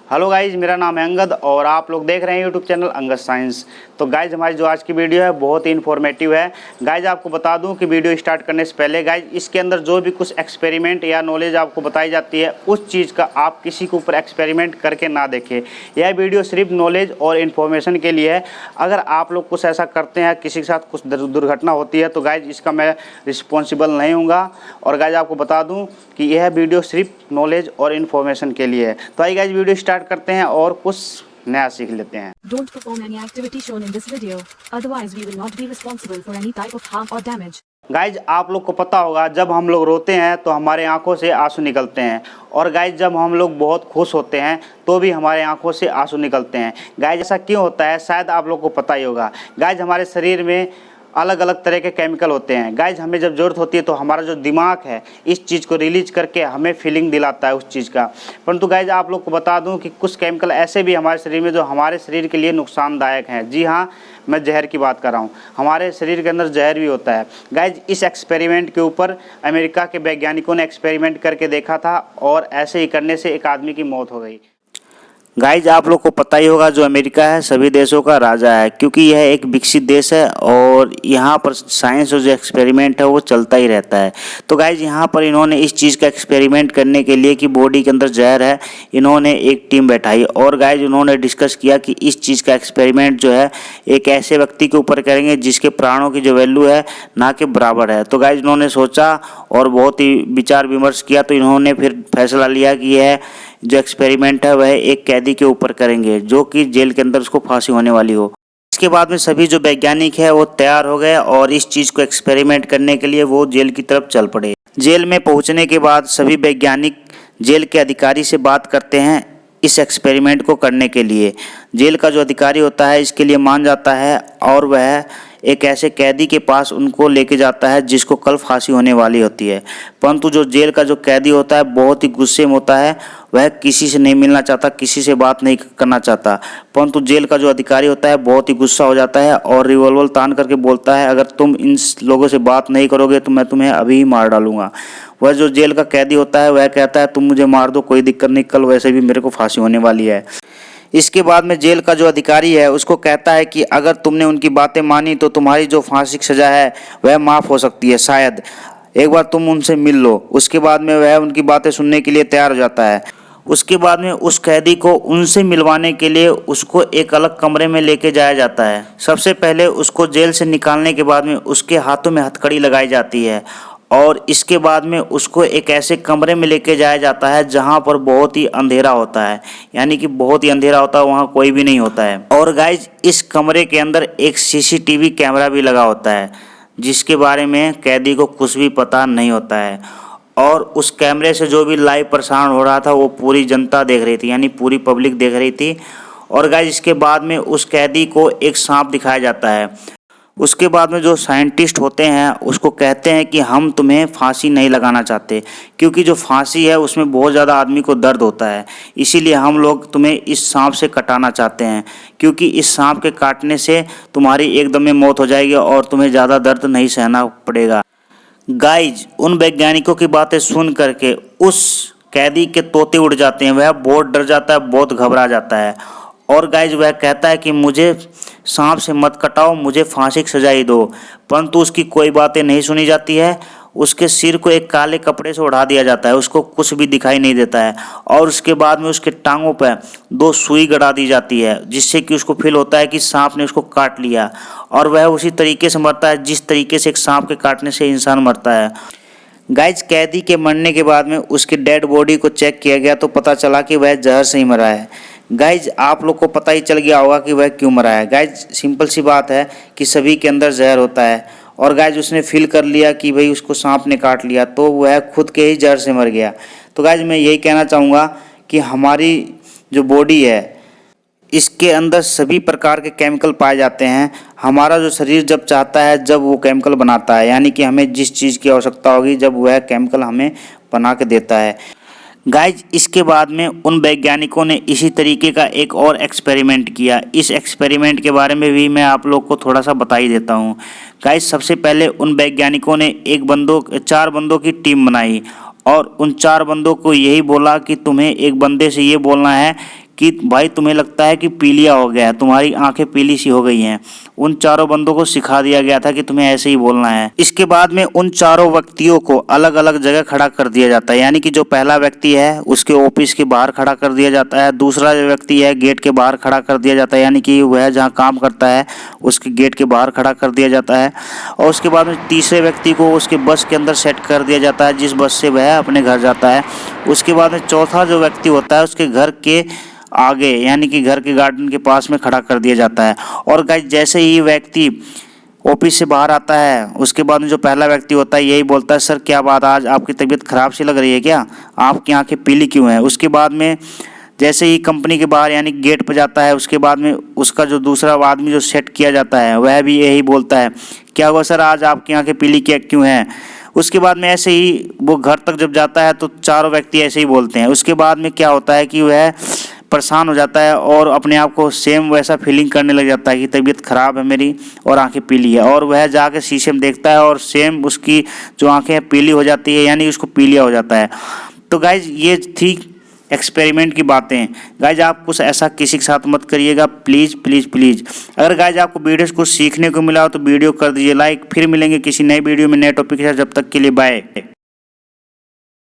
Hello guys, मेरा नाम है अंगद और आप लोग देख रहे हैं यूट्यूब चैनल अंगद साइंस। तो गाइज हमारी जो आज की वीडियो है बहुत ही इन्फॉर्मेटिव है। गाइज आपको बता दूं कि वीडियो स्टार्ट करने से पहले गाइज इसके अंदर जो भी कुछ एक्सपेरिमेंट या नॉलेज आपको बताई जाती है उस चीज़ का आप किसी के ऊपर एक्सपेरिमेंट करके ना देखें। यह वीडियो सिर्फ नॉलेज और इन्फॉर्मेशन के लिए है। अगर आप लोग कुछ ऐसा करते हैं, किसी के साथ कुछ दुर्घटना होती है तो गाइज इसका मैं रिस्पॉन्सिबल नहीं हूँगा। और गाइज आपको बता दूँ कि यह वीडियो सिर्फ नॉलेज और इन्फॉर्मेशन के लिए है। तो आइए गाइज वीडियो स्टार्ट करते हैं और कुछ नया सीख लेते हैं। Don't perform any activity shown in this video, otherwise we will not be responsible for any type of harm or damage. Guys आप लोग को पता होगा, जब हम लोग रोते हैं तो हमारे आंखों से आंसू निकलते हैं, और गाइज जब हम लोग बहुत खुश होते हैं तो भी हमारे आंखों से आंसू निकलते हैं। गाइज ऐसा क्यों होता है शायद आप लोग को पता ही होगा। गाइज हमारे शरीर में अलग अलग तरह के केमिकल होते हैं। गाइज हमें जब ज़रूरत होती है तो हमारा जो दिमाग है इस चीज़ को रिलीज करके हमें फीलिंग दिलाता है उस चीज़ का। परंतु गाइज आप लोग को बता दूं कि कुछ केमिकल ऐसे भी हमारे शरीर में जो हमारे शरीर के लिए नुकसानदायक हैं। जी हाँ, मैं जहर की बात कर रहा हूँ। हमारे शरीर के अंदर जहर भी होता है। गाइज इस एक्सपेरिमेंट के ऊपर अमेरिका के वैज्ञानिकों ने एक्सपेरिमेंट करके देखा था और ऐसे ही करने से एक आदमी की मौत हो गई। गाइज आप लोग को पता ही होगा, जो अमेरिका है सभी देशों का राजा है, क्योंकि यह एक विकसित देश है और यहाँ पर साइंस और जो एक्सपेरिमेंट है वो चलता ही रहता है। तो गाइज यहाँ पर इन्होंने इस चीज़ का एक्सपेरिमेंट करने के लिए कि बॉडी के अंदर जहर है, इन्होंने एक टीम बैठाई और गाइज उन्होंने डिस्कस किया कि इस चीज़ का एक्सपेरिमेंट जो है एक ऐसे व्यक्ति के ऊपर करेंगे जिसके प्राणों की जो वैल्यू है ना के बराबर है। तो गाइज उन्होंने सोचा और बहुत ही विचार विमर्श किया, तो इन्होंने फिर फैसला लिया कि यह जो एक्सपेरिमेंट है वह एक कैदी के ऊपर करेंगे जो कि जेल के अंदर उसको फांसी होने वाली हो। इसके बाद में सभी जो वैज्ञानिक है वो तैयार हो गए और इस चीज़ को एक्सपेरिमेंट करने के लिए वो जेल की तरफ चल पड़े। जेल में पहुंचने के बाद सभी वैज्ञानिक जेल के अधिकारी से बात करते हैं इस एक्सपेरिमेंट को करने के लिए। जेल का जो अधिकारी होता है इसके लिए मान जाता है और वह एक ऐसे कैदी के पास उनको लेके जाता है जिसको कल फांसी होने वाली होती है। परंतु जो जेल का जो कैदी होता है बहुत ही गुस्से में होता है, वह किसी से नहीं मिलना चाहता, किसी से बात नहीं करना चाहता। परंतु जेल का जो अधिकारी होता है बहुत ही गुस्सा हो जाता है और रिवॉल्वर तान करके बोलता है, अगर तुम इन लोगों से बात नहीं करोगे तो मैं तुम्हें अभी ही मार डालूंगा। वह जो जेल का कैदी होता है वह कहता है, तुम मुझे मार दो, कोई दिक्कत नहीं, कल वैसे भी मेरे को फांसी होने वाली है। इसके बाद में जेल का जो अधिकारी है उसको कहता है कि अगर तुमने उनकी बातें मानी तो तुम्हारी जो फांसी की सज़ा है वह माफ़ हो सकती है, शायद एक बार तुम उनसे मिल लो। उसके बाद में वह उनकी बातें सुनने के लिए तैयार हो जाता है। उसके बाद में उस कैदी को उनसे मिलवाने के लिए उसको एक अलग कमरे में लेके जाया जाता है। सबसे पहले उसको जेल से निकालने के बाद में उसके हाथों में हथकड़ी लगाई जाती है और इसके बाद में उसको एक ऐसे कमरे में लेके जाया जाता है जहां पर बहुत ही अंधेरा होता है, यानी कि बहुत ही अंधेरा होता है, वहां कोई भी नहीं होता है। और गाइज इस कमरे के अंदर एक सीसीटीवी कैमरा भी लगा होता है जिसके बारे में कैदी को कुछ भी पता नहीं होता है। और उस कैमरे से जो भी लाइव प्रसारण हो रहा था वो पूरी जनता देख रही थी, यानी पूरी पब्लिक देख रही थी। और गाइज इसके बाद में उस कैदी को एक सांप दिखाया जाता है। उसके बाद में जो साइंटिस्ट होते हैं उसको कहते हैं कि हम तुम्हें फांसी नहीं लगाना चाहते, क्योंकि जो फांसी है उसमें बहुत ज़्यादा आदमी को दर्द होता है, इसीलिए हम लोग तुम्हें इस सांप से कटाना चाहते हैं, क्योंकि इस सांप के काटने से तुम्हारी एकदम में मौत हो जाएगी और तुम्हें ज़्यादा दर्द नहीं सहना पड़ेगा। गाइज उन वैज्ञानिकों की बातें सुन करके उस कैदी के तोते उड़ जाते हैं, वह बहुत डर जाता है, बहुत घबरा जाता है। और गाइज वह कहता है कि मुझे सांप से मत कटाओ, मुझे फांसी की सजा ही दो। परंतु उसकी कोई बातें नहीं सुनी जाती है। उसके सिर को एक काले कपड़े से उड़ा दिया जाता है, उसको कुछ भी दिखाई नहीं देता है। और उसके बाद में उसके टांगों पर 2 सुई गड़ा दी जाती है जिससे कि उसको फील होता है कि सांप ने उसको काट लिया, और वह उसी तरीके से मरता है जिस तरीके से एक सांप के काटने से इंसान मरता है। गाइज कैदी के मरने के बाद में उसकी डेड बॉडी को चेक किया गया तो पता चला कि वह जहर से ही मरा है। गाइज आप लोग को पता ही चल गया होगा कि वह क्यों मरा है। गाइज सिंपल सी बात है कि सभी के अंदर जहर होता है और गाइज उसने फील कर लिया कि भाई उसको सांप ने काट लिया तो वह खुद के ही जहर से मर गया। तो गाइज मैं यही कहना चाहूँगा कि हमारी जो बॉडी है इसके अंदर सभी प्रकार के केमिकल पाए जाते हैं। हमारा जो शरीर जब चाहता है जब वो केमिकल बनाता है, यानी कि हमें जिस चीज़ की आवश्यकता होगी जब वह केमिकल हमें बना के देता है। गाइज इसके बाद में उन वैज्ञानिकों ने इसी तरीके का एक और एक्सपेरिमेंट किया। इस एक्सपेरिमेंट के बारे में भी मैं आप लोग को थोड़ा सा बता ही देता हूँ। गाइज सबसे पहले उन वैज्ञानिकों ने 4 बंदों की टीम बनाई और उन 4 बंदों को यही बोला कि तुम्हें एक बंदे से ये बोलना है कि भाई तुम्हें लगता है कि पीलिया हो गया है, तुम्हारी आंखें पीली सी हो गई हैं। उन चारों बंदों को सिखा दिया गया था कि तुम्हें ऐसे ही बोलना है। इसके बाद में उन चारों व्यक्तियों को अलग अलग जगह खड़ा कर दिया जाता है, यानी कि जो पहला व्यक्ति है उसके ऑफिस के बाहर खड़ा कर दिया जाता है, दूसरा जो व्यक्ति है गेट के बाहर खड़ा कर दिया जाता है, यानी कि वह जहाँ काम करता है उसके गेट के बाहर खड़ा कर दिया जाता है। और उसके बाद में तीसरे व्यक्ति को उसके बस के अंदर सेट कर दिया जाता है, जिस बस से वह अपने घर जाता है। उसके बाद में चौथा जो व्यक्ति होता है उसके घर के आगे, यानी कि घर के गार्डन के पास में खड़ा कर दिया जाता है। और गाइस जैसे ही व्यक्ति ऑफिस से बाहर आता है, उसके बाद में जो पहला व्यक्ति होता है यही बोलता है, सर क्या बात, आज आपकी तबीयत खराब सी लग रही है क्या, आपकी आंखें पीली क्यों है। उसके बाद में जैसे ही कंपनी के बाहर यानी गेट पर जाता है, उसके बाद में उसका जो दूसरा आदमी जो सेट किया जाता है वह भी यही बोलता है, क्या हुआ सर, आज आपकी आंखें पीली क्या क्यों हैं। उसके बाद में ऐसे ही वो घर तक जब जाता है तो चारों व्यक्ति ऐसे ही बोलते हैं। उसके बाद में क्या होता है कि वह परेशान हो जाता है और अपने आप को सेम वैसा फीलिंग करने लग जाता है कि तबीयत ख़राब है मेरी और आंखें पीली है, और वह जाके शीशे में देखता है और सेम उसकी जो आंखें पीली हो जाती है, यानी उसको पीलिया हो जाता है। तो गाइज ये थी एक्सपेरिमेंट की बातें। गाइज आप कुछ ऐसा किसी के साथ मत करिएगा, प्लीज़ प्लीज़ प्लीज़। अगर गाइज आपको वीडियो से कुछ सीखने को मिला हो तो वीडियो कर दीजिए लाइक। फिर मिलेंगे किसी नए वीडियो में नए टॉपिक के साथ, जब तक के लिए बाय।